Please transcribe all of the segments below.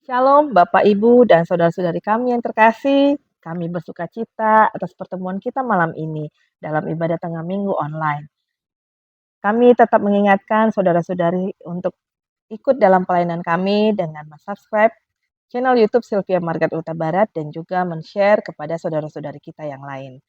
Shalom Bapak, Ibu, dan saudara-saudari kami yang terkasih. Kami bersuka cita atas pertemuan kita malam ini dalam ibadah tengah minggu online. Kami tetap mengingatkan saudara-saudari untuk ikut dalam pelayanan kami dengan subscribe channel YouTube Sylvia Margaret Huta Barat dan juga men-share kepada saudara-saudari kita yang lain.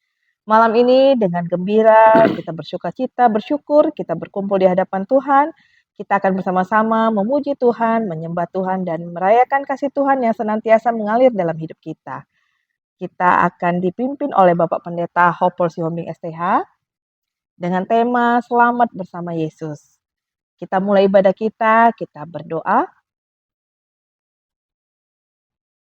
Malam ini dengan gembira kita bersuka cita, bersyukur, kita berkumpul di hadapan Tuhan. Kita akan bersama-sama memuji Tuhan, menyembah Tuhan, dan merayakan kasih Tuhan yang senantiasa mengalir dalam hidup kita. Kita akan dipimpin oleh Bapak Pendeta Hopol Sihombing STH dengan tema Selamat Bersama Yesus. Kita mulai ibadah kita berdoa.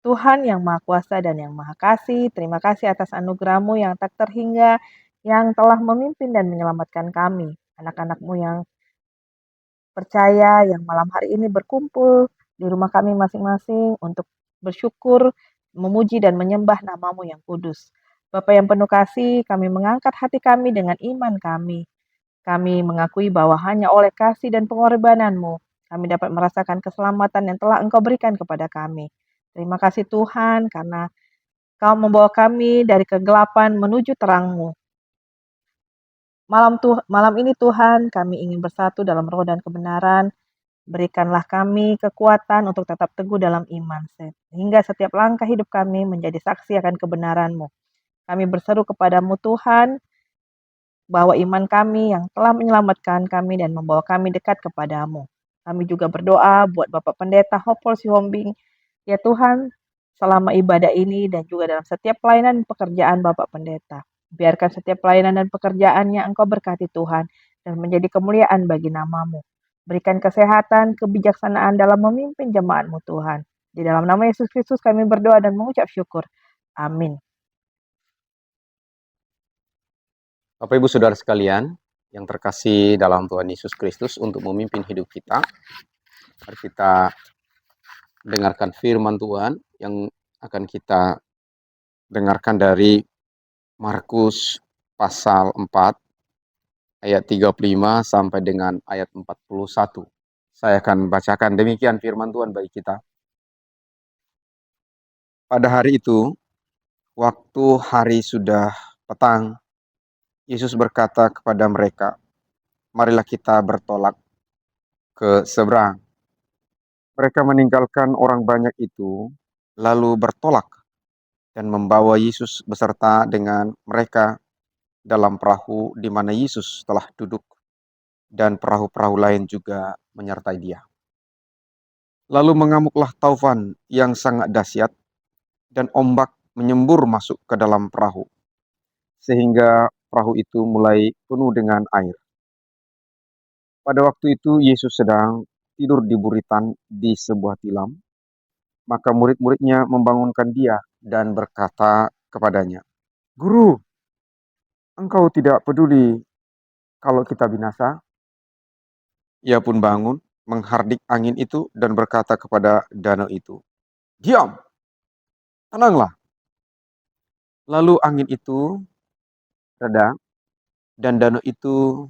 Tuhan yang Maha Kuasa dan yang Maha Kasih, terima kasih atas anugerah-Mu yang tak terhingga, yang telah memimpin dan menyelamatkan kami, anak-anak-Mu yang percaya, yang malam hari ini berkumpul di rumah kami masing-masing untuk bersyukur, memuji dan menyembah nama-Mu yang kudus. Bapa yang penuh kasih, kami mengangkat hati kami dengan iman kami. Kami mengakui bahwa hanya oleh kasih dan pengorbanan-Mu, kami dapat merasakan keselamatan yang telah Engkau berikan kepada kami. Terima kasih Tuhan, karena Kau membawa kami dari kegelapan menuju terang-Mu. Malam ini Tuhan, kami ingin bersatu dalam roh dan kebenaran. Berikanlah kami kekuatan untuk tetap teguh dalam iman, sehingga setiap langkah hidup kami menjadi saksi akan kebenaran-Mu. Kami berseru kepadamu Tuhan, bahwa iman kami yang telah menyelamatkan kami dan membawa kami dekat kepadamu. Kami juga berdoa buat Bapak Pendeta Hopol Sihombing. Ya Tuhan, selama ibadah ini dan juga dalam setiap pelayanan pekerjaan Bapak Pendeta. Biarkan setiap pelayanan dan pekerjaannya Engkau berkati Tuhan dan menjadi kemuliaan bagi namamu. Berikan kesehatan, kebijaksanaan dalam memimpin jemaat-Mu Tuhan. Di dalam nama Yesus Kristus kami berdoa dan mengucap syukur. Amin. Bapak Ibu Saudara sekalian yang terkasih dalam Tuhan Yesus Kristus, untuk memimpin hidup kita, mari kita dengarkan firman Tuhan yang akan kita dengarkan dari Markus pasal 4 ayat 35 sampai dengan ayat 41. Saya akan bacakan, demikian firman Tuhan bagi kita. Pada hari itu, waktu hari sudah petang, Yesus berkata kepada mereka, "Marilah kita bertolak ke seberang." Mereka meninggalkan orang banyak itu, lalu bertolak dan membawa Yesus beserta dengan mereka dalam perahu di mana Yesus telah duduk, dan perahu-perahu lain juga menyertai Dia. Lalu mengamuklah taufan yang sangat dahsyat, dan ombak menyembur masuk ke dalam perahu, sehingga perahu itu mulai penuh dengan air. Pada waktu itu Yesus sedang tidur di buritan di sebuah tilam. Maka murid-muridnya membangunkan Dia dan berkata kepadanya, "Guru, Engkau tidak peduli kalau kita binasa?" Ia pun bangun, menghardik angin itu dan berkata kepada danau itu, "Diam, tenanglah." Lalu angin itu reda dan danau itu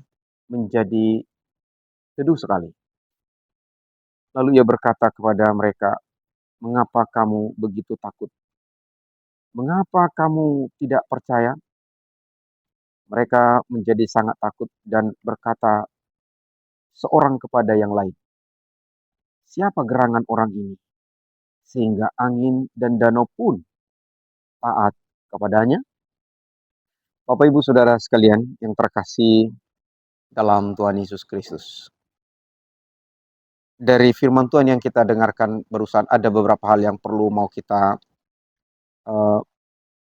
menjadi teduh sekali. Lalu ia berkata kepada mereka, "Mengapa kamu begitu takut? Mengapa kamu tidak percaya?" Mereka menjadi sangat takut dan berkata seorang kepada yang lain, "Siapa gerangan orang ini, sehingga angin dan danau pun taat kepadanya?" Bapak Ibu Saudara sekalian yang terkasih dalam Tuhan Yesus Kristus. Dari firman Tuhan yang kita dengarkan barusan, ada beberapa hal yang perlu mau kita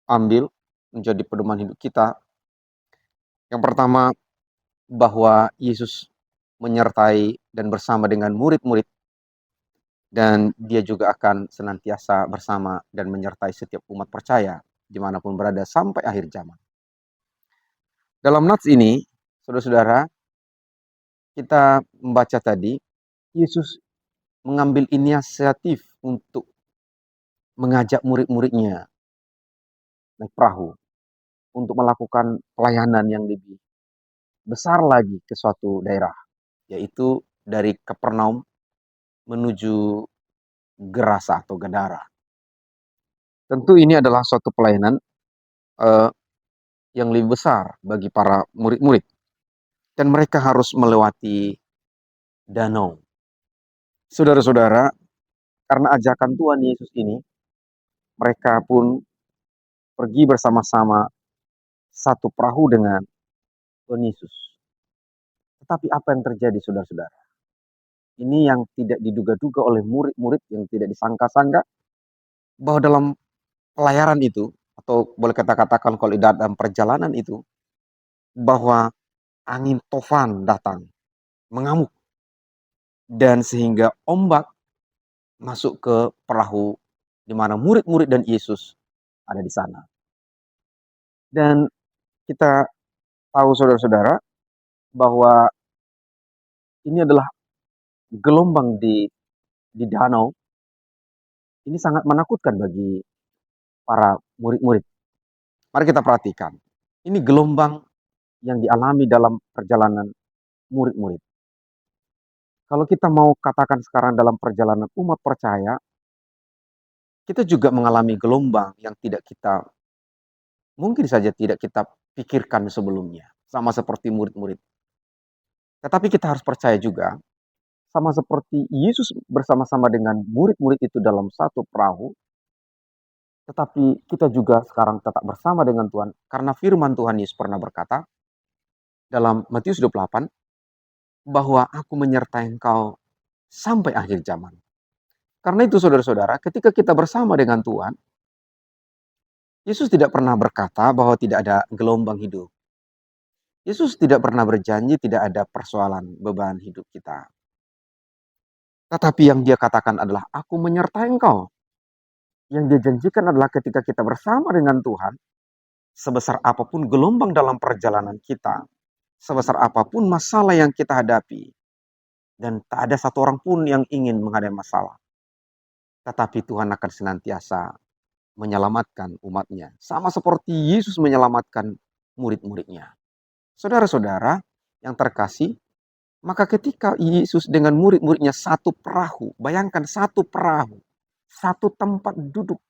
ambil menjadi pedoman hidup kita. Yang pertama, bahwa Yesus menyertai dan bersama dengan murid-murid, dan Dia juga akan senantiasa bersama dan menyertai setiap umat percaya dimanapun berada sampai akhir zaman. Dalam nats ini, saudara-saudara, kita membaca tadi, Yesus mengambil inisiatif untuk mengajak murid-muridnya naik perahu untuk melakukan pelayanan yang lebih besar lagi ke suatu daerah, yaitu dari Kapernaum menuju Gerasa atau Gadara. Tentu ini adalah suatu pelayanan eh, yang lebih besar bagi para murid-murid. Dan mereka harus melewati danau. Saudara-saudara, karena ajakan Tuhan Yesus ini, mereka pun pergi bersama-sama satu perahu dengan Tuhan Yesus. Tetapi apa yang terjadi, saudara-saudara? Ini yang tidak diduga-duga oleh murid-murid, yang tidak disangka-sangka, bahwa dalam pelayaran itu, atau boleh kita katakan kalau dalam perjalanan itu, bahwa angin tofan datang, mengamuk, dan sehingga ombak masuk ke perahu di mana murid-murid dan Yesus ada di sana. Dan kita tahu, saudara-saudara, bahwa ini adalah gelombang di danau. Ini sangat menakutkan bagi para murid-murid. Mari kita perhatikan. Ini gelombang yang dialami dalam perjalanan murid-murid. Kalau kita mau katakan sekarang dalam perjalanan umat percaya, kita juga mengalami gelombang yang mungkin saja tidak kita pikirkan sebelumnya. Sama seperti murid-murid. Tetapi kita harus percaya juga, sama seperti Yesus bersama-sama dengan murid-murid itu dalam satu perahu, tetapi kita juga sekarang tetap bersama dengan Tuhan. Karena firman Tuhan Yesus pernah berkata, dalam Matius 28, bahwa aku menyertai engkau sampai akhir zaman. Karena itu saudara-saudara, ketika kita bersama dengan Tuhan, Yesus tidak pernah berkata bahwa tidak ada gelombang hidup. Yesus tidak pernah berjanji tidak ada persoalan beban hidup kita. Tetapi yang dia katakan adalah, aku menyertai engkau. Yang dia janjikan adalah ketika kita bersama dengan Tuhan, sebesar apapun gelombang dalam perjalanan kita, sebesar apapun masalah yang kita hadapi, dan tak ada satu orang pun yang ingin menghadapi masalah. Tetapi Tuhan akan senantiasa menyelamatkan umatnya. Sama seperti Yesus menyelamatkan murid-muridnya. Saudara-saudara yang terkasih, maka ketika Yesus dengan murid-muridnya satu perahu, bayangkan satu perahu, satu tempat duduk.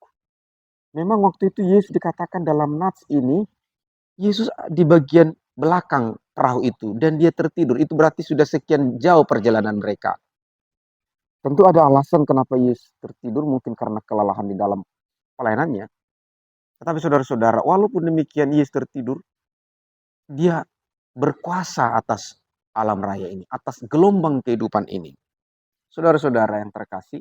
Memang waktu itu Yesus dikatakan dalam nats ini, Yesus di bagian belakang perahu itu dan dia tertidur. Itu berarti sudah sekian jauh perjalanan mereka. Tentu ada alasan kenapa Yesus tertidur, mungkin karena kelelahan di dalam pelayanannya. Tetapi saudara-saudara, walaupun demikian Yesus tertidur, dia berkuasa atas alam raya ini, atas gelombang kehidupan ini. Saudara-saudara yang terkasih,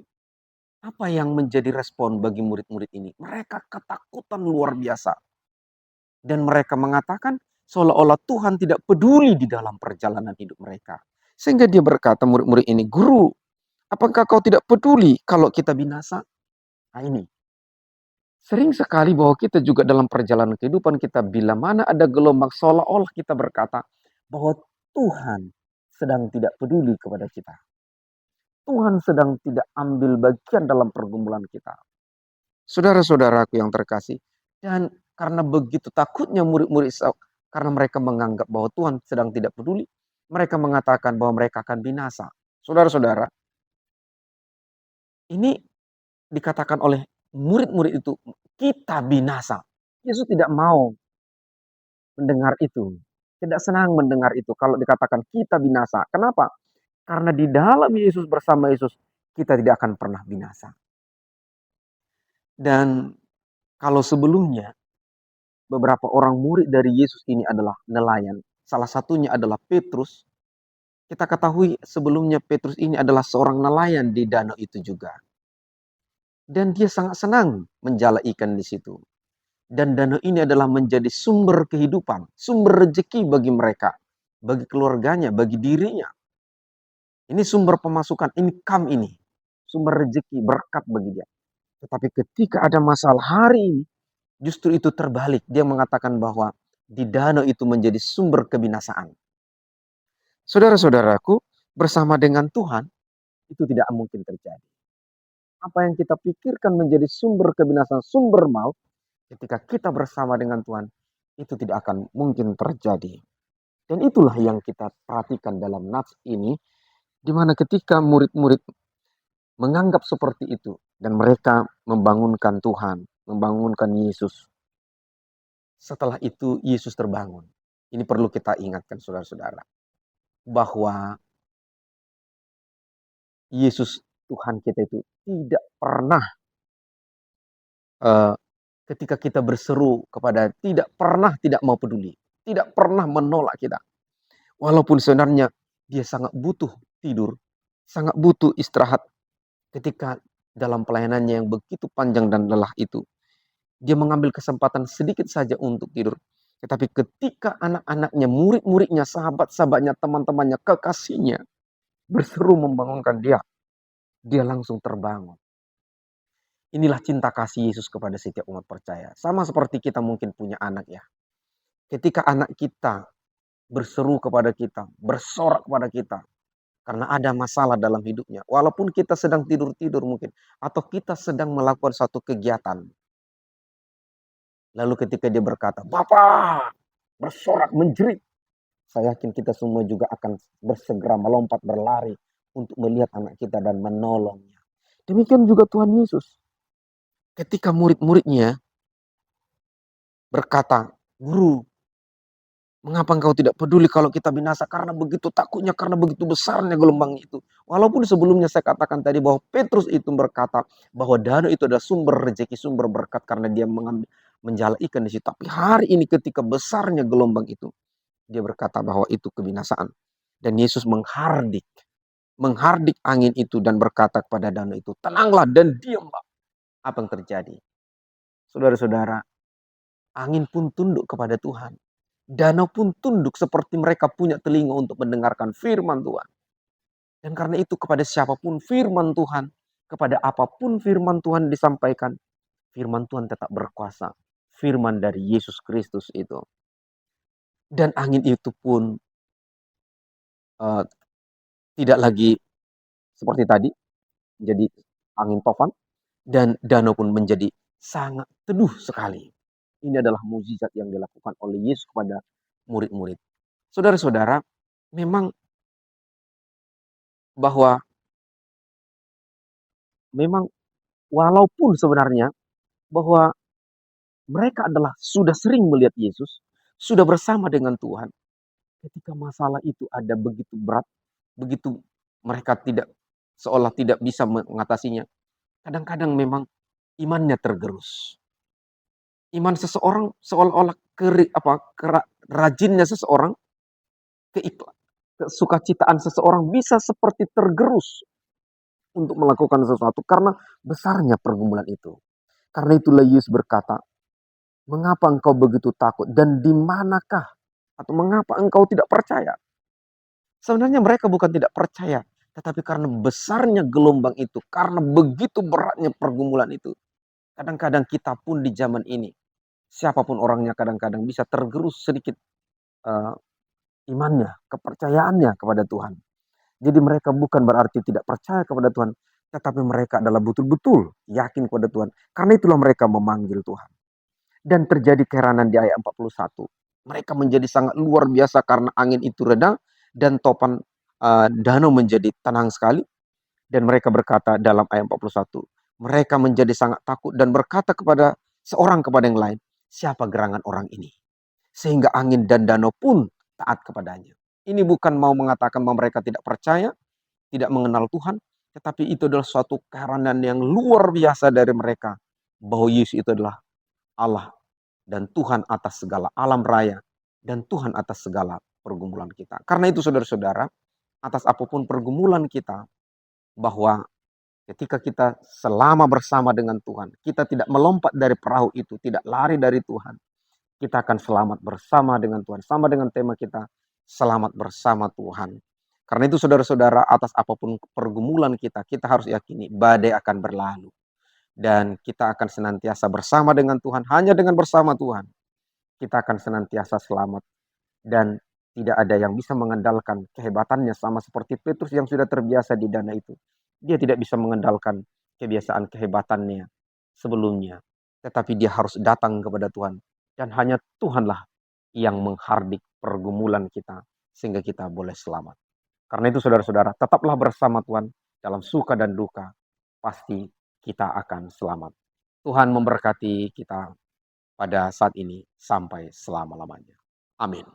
apa yang menjadi respon bagi murid-murid ini? Mereka ketakutan luar biasa. Dan mereka mengatakan seolah-olah Tuhan tidak peduli di dalam perjalanan hidup mereka. Sehingga dia berkata, murid-murid ini, Guru, apakah kau tidak peduli kalau kita binasa? Nah ini, sering sekali bahwa kita juga dalam perjalanan kehidupan kita, bila mana ada gelombang, seolah-olah kita berkata bahwa Tuhan sedang tidak peduli kepada kita. Tuhan sedang tidak ambil bagian dalam pergumulan kita. Saudara-saudaraku yang terkasih, dan karena begitu takutnya murid-murid, karena mereka menganggap bahwa Tuhan sedang tidak peduli, mereka mengatakan bahwa mereka akan binasa. Saudara-saudara, ini dikatakan oleh murid-murid itu, kita binasa. Yesus tidak mau mendengar itu. Tidak senang mendengar itu kalau dikatakan kita binasa. Kenapa? Karena di dalam Yesus, bersama Yesus, kita tidak akan pernah binasa. Dan kalau sebelumnya beberapa orang murid dari Yesus ini adalah nelayan, salah satunya adalah Petrus. Kita ketahui sebelumnya Petrus ini adalah seorang nelayan di danau itu juga. Dan dia sangat senang menjala ikan di situ. Dan danau ini adalah menjadi sumber kehidupan, sumber rezeki bagi mereka, bagi keluarganya, bagi dirinya. Ini sumber pemasukan, income ini, sumber rezeki, berkat bagi dia. Tetapi ketika ada masalah hari ini, justru itu terbalik. Dia mengatakan bahwa di danau itu menjadi sumber kebinasaan. Saudara-saudaraku, bersama dengan Tuhan, itu tidak mungkin terjadi. Apa yang kita pikirkan menjadi sumber kebinasaan, sumber maut, ketika kita bersama dengan Tuhan, itu tidak akan mungkin terjadi. Dan itulah yang kita perhatikan dalam nats ini, di mana ketika murid-murid menganggap seperti itu. Dan mereka membangunkan Tuhan, membangunkan Yesus. Setelah itu Yesus terbangun. Ini perlu kita ingatkan saudara-saudara. Bahwa Yesus Tuhan kita itu tidak pernah ketika kita berseru kepada, tidak pernah tidak mau peduli. Tidak pernah menolak kita. Walaupun sebenarnya dia sangat butuh tidur, sangat butuh istirahat ketika dalam pelayanannya yang begitu panjang dan lelah itu. Dia mengambil kesempatan sedikit saja untuk tidur. Tetapi ketika anak-anaknya, murid-muridnya, sahabat-sahabatnya, teman-temannya, kekasihnya berseru membangunkan dia, dia langsung terbangun. Inilah cinta kasih Yesus kepada setiap umat percaya. Sama seperti kita mungkin punya anak ya. Ketika anak kita berseru kepada kita, bersorak kepada kita, karena ada masalah dalam hidupnya. Walaupun kita sedang tidur-tidur mungkin, atau kita sedang melakukan suatu kegiatan. Lalu ketika dia berkata, "Bapak!" bersorak, menjerit. Saya yakin kita semua juga akan bersegera melompat, berlari untuk melihat anak kita dan menolongnya. Demikian juga Tuhan Yesus. Ketika murid-muridnya berkata, "Guru, mengapa engkau tidak peduli kalau kita binasa?" Karena begitu takutnya, karena begitu besarnya gelombang itu. Walaupun sebelumnya saya katakan tadi bahwa Petrus itu berkata bahwa danau itu adalah sumber rezeki, sumber berkat karena dia menjala ikan di situ. Tapi hari ini ketika besarnya gelombang itu, dia berkata bahwa itu kebinasaan. Dan Yesus menghardik angin itu dan berkata kepada danau itu, "Tenanglah dan diamlah." Apa yang terjadi? Saudara-saudara, angin pun tunduk kepada Tuhan. Danau pun tunduk seperti mereka punya telinga untuk mendengarkan firman Tuhan. Dan karena itu kepada siapapun firman Tuhan, kepada apapun firman Tuhan disampaikan, firman Tuhan tetap berkuasa. Firman dari Yesus Kristus itu. Dan angin itu pun tidak lagi seperti tadi, jadi angin tofan, dan danau pun menjadi sangat teduh sekali. Ini adalah mukjizat yang dilakukan oleh Yesus kepada murid-murid. Saudara-saudara, memang bahwa walaupun sebenarnya bahwa mereka adalah sudah sering melihat Yesus, sudah bersama dengan Tuhan. Ketika masalah itu ada begitu berat, begitu mereka seolah tidak bisa mengatasinya. Kadang-kadang memang imannya tergerus. Iman seseorang seolah-olah rajinnya seseorang, kesukacitaan seseorang bisa seperti tergerus untuk melakukan sesuatu karena besarnya pergumulan itu. Karena itulah Yesus berkata, "Mengapa engkau begitu takut dan di manakah atau mengapa engkau tidak percaya?" Sebenarnya mereka bukan tidak percaya, tetapi karena besarnya gelombang itu, karena begitu beratnya pergumulan itu. Kadang-kadang kita pun di zaman ini, siapapun orangnya kadang-kadang bisa tergerus sedikit imannya, kepercayaannya kepada Tuhan. Jadi mereka bukan berarti tidak percaya kepada Tuhan, tetapi mereka adalah betul-betul yakin kepada Tuhan. Karena itulah mereka memanggil Tuhan. Dan terjadi keheranan di ayat 41. Mereka menjadi sangat luar biasa karena angin itu reda dan topan danau menjadi tenang sekali. Dan mereka berkata dalam ayat 41, mereka menjadi sangat takut dan berkata kepada seorang kepada yang lain, "Siapa gerangan orang ini? Sehingga angin dan danau pun taat kepadanya." Ini bukan mau mengatakan bahwa mereka tidak percaya, tidak mengenal Tuhan, tetapi itu adalah suatu keheranan yang luar biasa dari mereka. Bahwa Yesus itu adalah Allah dan Tuhan atas segala alam raya dan Tuhan atas segala pergumulan kita. Karena itu saudara-saudara, atas apapun pergumulan kita, bahwa ketika kita selama bersama dengan Tuhan, kita tidak melompat dari perahu itu, tidak lari dari Tuhan, kita akan selamat bersama dengan Tuhan. Sama dengan tema kita, selamat bersama Tuhan. Karena itu saudara-saudara, atas apapun pergumulan kita, kita harus yakini badai akan berlalu. Dan kita akan senantiasa bersama dengan Tuhan. Hanya dengan bersama Tuhan, kita akan senantiasa selamat. Dan tidak ada yang bisa mengandalkan kehebatannya sama seperti Petrus yang sudah terbiasa di danau itu. Dia tidak bisa mengandalkan kebiasaan kehebatannya sebelumnya. Tetapi dia harus datang kepada Tuhan. Dan hanya Tuhanlah yang menghardik pergumulan kita sehingga kita boleh selamat. Karena itu saudara-saudara, tetaplah bersama Tuhan dalam suka dan duka. pasti kita akan selamat. Tuhan memberkati kita pada saat ini sampai selama-lamanya. Amin.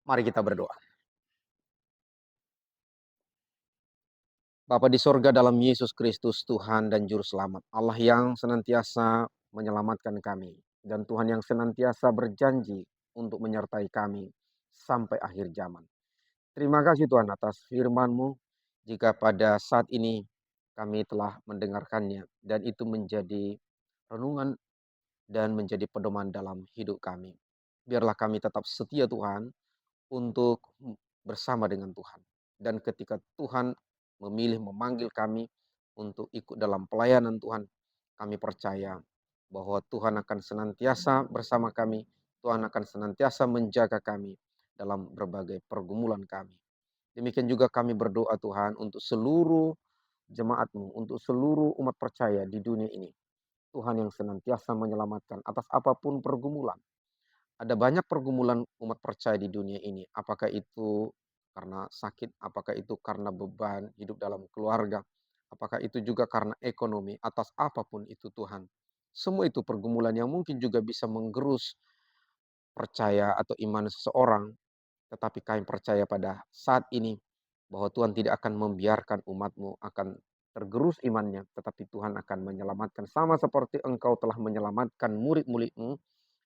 Mari kita berdoa. Bapa di sorga, dalam Yesus Kristus Tuhan dan Juru Selamat, Allah yang senantiasa menyelamatkan kami, dan Tuhan yang senantiasa berjanji untuk menyertai kami sampai akhir zaman. Terima kasih Tuhan atas firman-Mu, jika pada saat ini kami telah mendengarkannya, dan itu menjadi renungan dan menjadi pedoman dalam hidup kami. Biarlah kami tetap setia Tuhan untuk bersama dengan Tuhan. Dan ketika Tuhan memilih memanggil kami untuk ikut dalam pelayanan Tuhan, kami percaya bahwa Tuhan akan senantiasa bersama kami, Tuhan akan senantiasa menjaga kami dalam berbagai pergumulan kami. Demikian juga kami berdoa Tuhan untuk seluruh jemaat-Mu, untuk seluruh umat percaya di dunia ini. Tuhan yang senantiasa menyelamatkan atas apapun pergumulan. Ada banyak pergumulan umat percaya di dunia ini. Apakah itu karena sakit, apakah itu karena beban hidup dalam keluarga, apakah itu juga karena ekonomi, atas apapun itu Tuhan. Semua itu pergumulan yang mungkin juga bisa menggerus percaya atau iman seseorang, tetapi kami percaya pada saat ini bahwa Tuhan tidak akan membiarkan umat-Mu akan tergerus imannya, tetapi Tuhan akan menyelamatkan sama seperti Engkau telah menyelamatkan murid-murid-Mu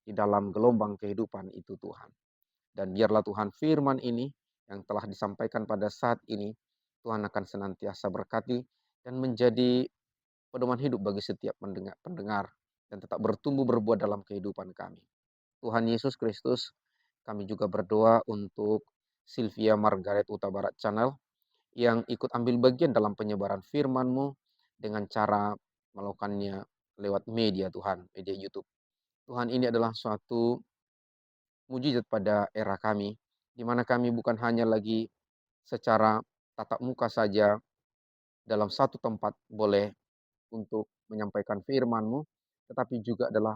di dalam gelombang kehidupan itu Tuhan. Dan biarlah Tuhan firman ini yang telah disampaikan pada saat ini, Tuhan akan senantiasa berkati dan menjadi pedoman hidup bagi setiap pendengar dan tetap bertumbuh berbuah dalam kehidupan kami. Tuhan Yesus Kristus, kami juga berdoa untuk Sylvia Margaret Huta Barat Channel yang ikut ambil bagian dalam penyebaran firman-Mu dengan cara melakukannya lewat media Tuhan, media YouTube. Tuhan, ini adalah suatu mujizat pada era kami, di mana kami bukan hanya lagi secara tatap muka saja dalam satu tempat boleh untuk menyampaikan firman-Mu, tetapi juga adalah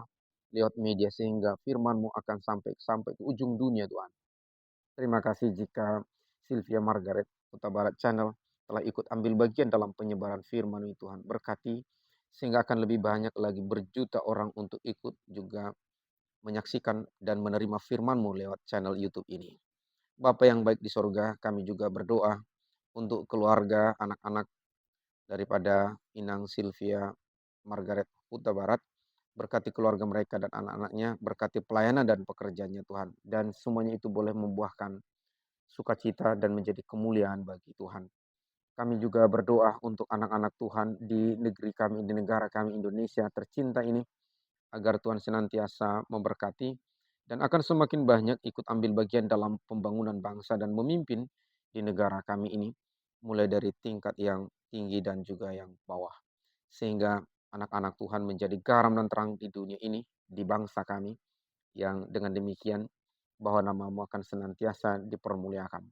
lewat media sehingga firman-Mu akan sampai ke ujung dunia Tuhan. Terima kasih jika Sylvia Margaret Huta Barat Channel telah ikut ambil bagian dalam penyebaran firman-Mu Tuhan. Berkati sehingga akan lebih banyak lagi berjuta orang untuk ikut juga menyaksikan dan menerima firman-Mu lewat channel YouTube ini. Bapa yang baik di sorga, kami juga berdoa untuk keluarga, anak-anak daripada Inang Sylvia Margaret Huta Barat. Berkati keluarga mereka dan anak-anaknya, berkati pelayanan dan pekerjaannya Tuhan. Dan semuanya itu boleh membuahkan sukacita dan menjadi kemuliaan bagi Tuhan. Kami juga berdoa untuk anak-anak Tuhan di negeri kami, di negara kami Indonesia tercinta ini, agar Tuhan senantiasa memberkati dan akan semakin banyak ikut ambil bagian dalam pembangunan bangsa dan memimpin di negara kami ini, mulai dari tingkat yang tinggi dan juga yang bawah. Sehingga anak-anak Tuhan menjadi garam dan terang di dunia ini, di bangsa kami, yang dengan demikian bahwa nama-Mu akan senantiasa dipermuliakan.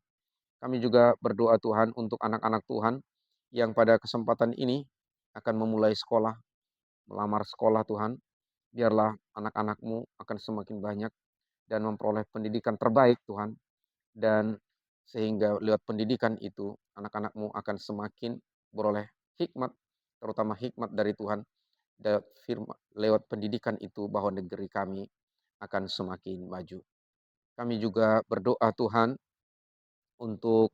Kami juga berdoa Tuhan untuk anak-anak Tuhan yang pada kesempatan ini akan memulai sekolah, melamar sekolah Tuhan. Biarlah anak-anak-Mu akan semakin banyak dan memperoleh pendidikan terbaik Tuhan. Dan sehingga lewat pendidikan itu anak-anak-Mu akan semakin beroleh hikmat, terutama hikmat dari Tuhan. Dan lewat pendidikan itu bahwa negeri kami akan semakin maju. Kami juga berdoa Tuhan untuk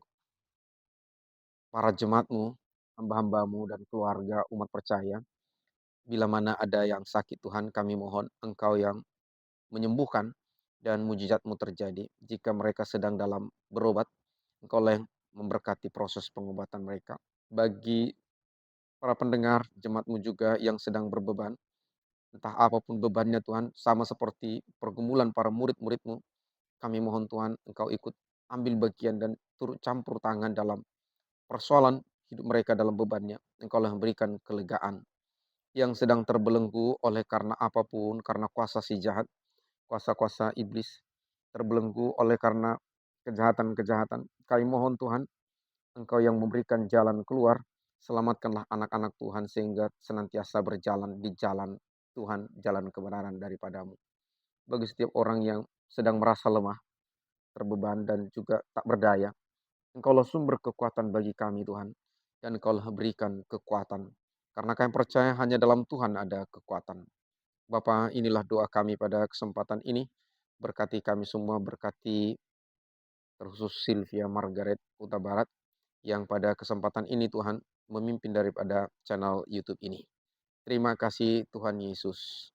para jemaat-Mu, hamba-hamba-Mu dan keluarga umat percaya. Bila mana ada yang sakit Tuhan, kami mohon Engkau yang menyembuhkan dan mujizat-Mu terjadi. Jika mereka sedang dalam berobat, Engkau yang memberkati proses pengobatan mereka. Bagi para pendengar, jemaat-Mu juga yang sedang berbeban, entah apapun bebannya Tuhan, sama seperti pergumulan para murid-murid-Mu, kami mohon Tuhan Engkau ikut ambil bagian dan turut campur tangan dalam persoalan hidup mereka dalam bebannya. Engkaulah memberikan kelegaan yang sedang terbelenggu oleh karena apapun, karena kuasa si jahat, kuasa-kuasa iblis, terbelenggu oleh karena kejahatan-kejahatan. Kami mohon Tuhan, Engkau yang memberikan jalan keluar, selamatkanlah anak-anak Tuhan sehingga senantiasa berjalan di jalan Tuhan, jalan kebenaran daripada-Mu. Bagi setiap orang yang sedang merasa lemah, terbeban dan juga tak berdaya, Engkaulah sumber kekuatan bagi kami Tuhan, dan Engkaulah berikan kekuatan. Karena kami percaya hanya dalam Tuhan ada kekuatan. Bapa, inilah doa kami pada kesempatan ini. Berkati kami semua, berkati terkhusus Sylvia Margaret Huta Barat yang pada kesempatan ini Tuhan memimpin daripada channel YouTube ini. Terima kasih Tuhan Yesus.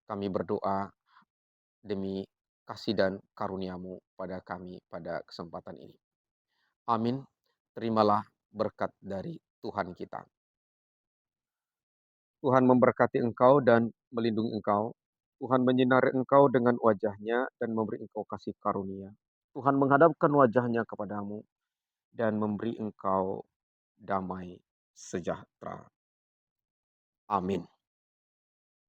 Kami berdoa demi kasih dan karunia-Mu pada kami pada kesempatan ini. Amin. Terimalah berkat dari Tuhan kita. Tuhan memberkati engkau dan melindungi engkau. Tuhan menyinari engkau dengan wajah-Nya dan memberi engkau kasih karunia. Tuhan menghadapkan wajah-Nya kepadamu dan memberi engkau damai sejahtera. Amin.